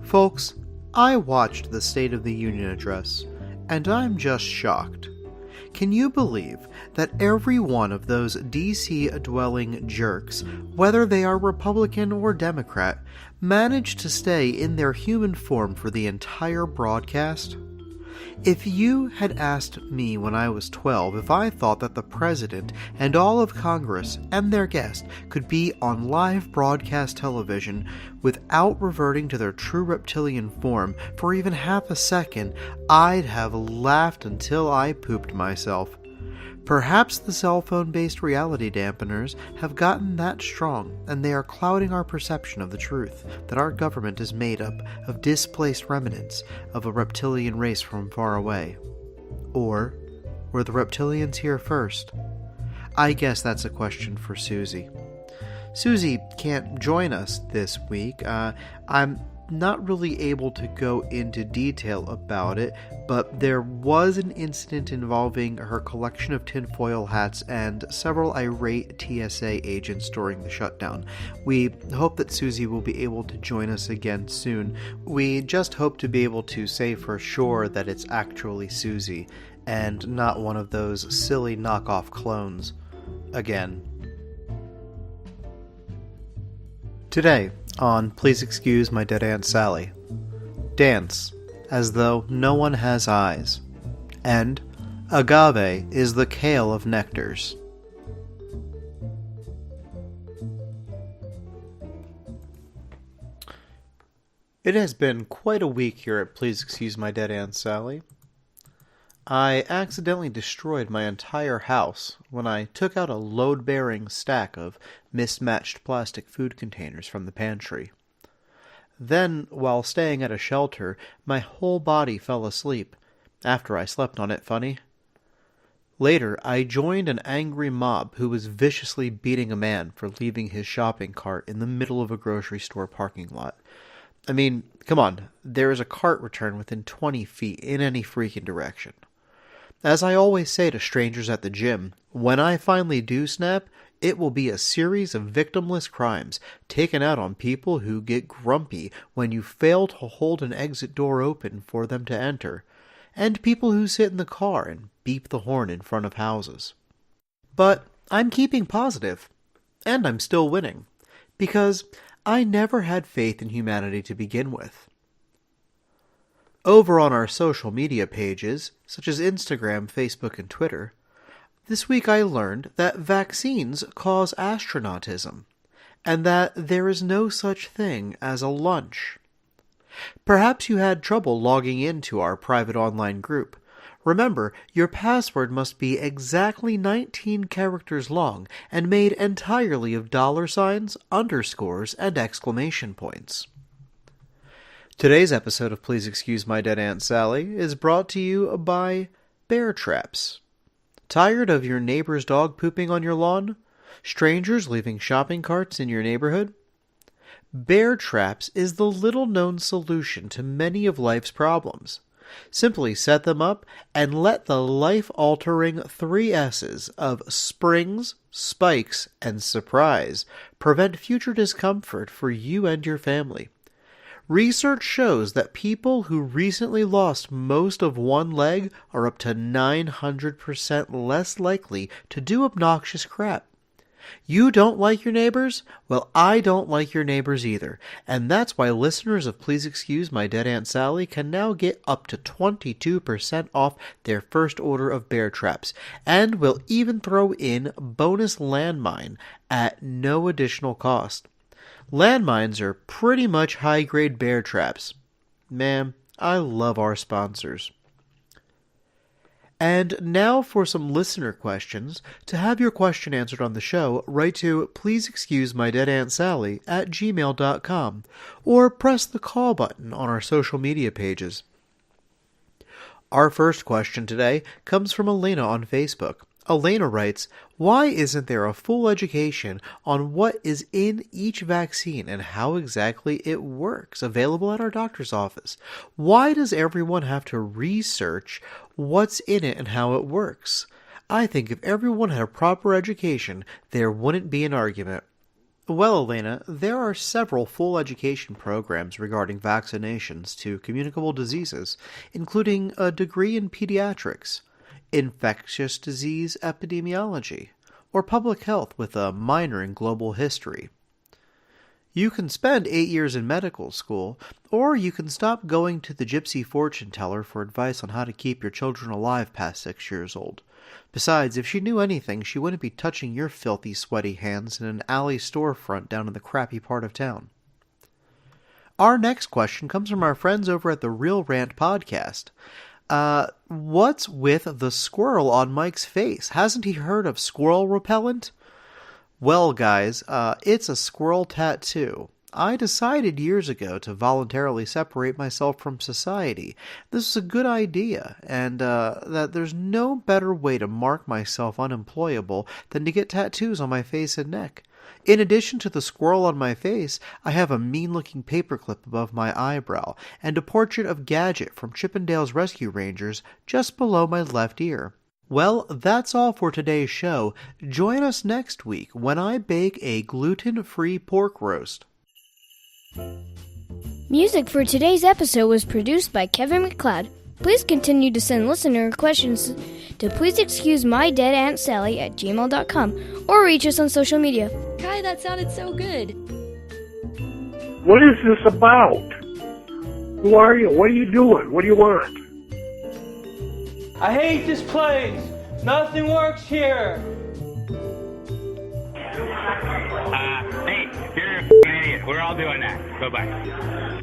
Folks, I watched the State of the Union address, and I'm just shocked. Can you believe that every one of those DC-dwelling jerks, whether they are Republican or Democrat, managed to stay in their human form for the entire broadcast? If you had asked me when I was 12 if I thought that the President and all of Congress and their guests could be on live broadcast television without reverting to their true reptilian form for even half a second, I'd have laughed until I pooped myself. Perhaps the cell phone-based reality dampeners have gotten that strong, and they are clouding our perception of the truth that our government is made up of displaced remnants of a reptilian race from far away. Or were the reptilians here first? I guess that's a question for Susie. Susie can't join us this week. I'm not really able to go into detail about it, but there was an incident involving her collection of tinfoil hats and several irate TSA agents during the shutdown. We hope that Susie will be able to join us again soon. We just hope to be able to say for sure that it's actually Susie, and not one of those silly knockoff clones. Again. Today, on Please Excuse My Dead Aunt Sally, dance as though no one has eyes, and agave is the kale of nectars. It has been quite a week here at Please Excuse My Dead Aunt Sally. I accidentally destroyed my entire house when I took out a load-bearing stack of mismatched plastic food containers from the pantry. Then, while staying at a shelter, my whole body fell asleep, after I slept on it funny. Later, I joined an angry mob who was viciously beating a man for leaving his shopping cart in the middle of a grocery store parking lot. I mean, come on, there is a cart return within 20 feet in any freaking direction. As I always say to strangers at the gym, when I finally do snap, it will be a series of victimless crimes taken out on people who get grumpy when you fail to hold an exit door open for them to enter, and people who sit in the car and beep the horn in front of houses. But I'm keeping positive, and I'm still winning, because I never had faith in humanity to begin with. Over on our social media pages, such as Instagram, Facebook, and Twitter, this week I learned that vaccines cause astronautism, and that there is no such thing as a lunch. Perhaps you had trouble logging into our private online group. Remember, your password must be exactly 19 characters long and made entirely of $signs, underscores, and exclamation points. Today's episode of Please Excuse My Dead Aunt Sally is brought to you by baretraps. Tired of your neighbor's dog pooping on your lawn? Strangers leaving shopping carts in your neighborhood? Baretraps is the little-known solution to many of life's problems. Simply set them up and let the life-altering 3 S's of springs, spikes, and surprise prevent future discomfort for you and your family. Research shows that people who recently lost most of one leg are up to 900% less likely to do obnoxious crap. You don't like your neighbors? Well, I don't like your neighbors either, and that's why listeners of Please Excuse My Dead Aunt Sally can now get up to 22% off their first order of baretraps, and will even throw in bonus landmine at no additional cost. Landmines are pretty much high-grade bear traps. Man, I love our sponsors. And now for some listener questions. To have your question answered on the show, write to pleaseexcusemydeadauntSally@gmail.com or press the call button on our social media pages. Our first question today comes from Elena on Facebook. Elena writes, why isn't there a full education on what is in each vaccine and how exactly it works available at our doctor's office? Why does everyone have to research what's in it and how it works? I think if everyone had a proper education, there wouldn't be an argument. Well, Elena, there are several full education programs regarding vaccinations to communicable diseases, including a degree in pediatrics, infectious disease epidemiology, or public health with a minor in global history. You can spend 8 years in medical school, or you can stop going to the gypsy fortune teller for advice on how to keep your children alive past 6 years old. Besides, if she knew anything, she wouldn't be touching your filthy, sweaty hands in an alley storefront down in the crappy part of town. Our next question comes from our friends over at the Real Rant podcast. What's with the squirrel on Mike's face? Hasn't he heard of squirrel repellent? Well, guys, it's a squirrel tattoo. I decided years ago to voluntarily separate myself from society. This is a good idea, and that there's no better way to mark myself unemployable than to get tattoos on my face and neck. In addition to the squirrel on my face, I have a mean-looking paperclip above my eyebrow, and a portrait of Gadget from Chippendale's Rescue Rangers just below my left ear. Well, that's all for today's show. Join us next week when I bake a gluten-free pork roast. Music for today's episode was produced by Kevin McLeod. Please continue to send listener questions to pleaseexcusemydadauntSally@gmail.com or reach us on social media. Kai, that sounded so good. What is this about? Who are you? What are you doing? What do you want? I hate this place. Nothing works here. Hey, you're an idiot. We're all doing that. Bye-bye.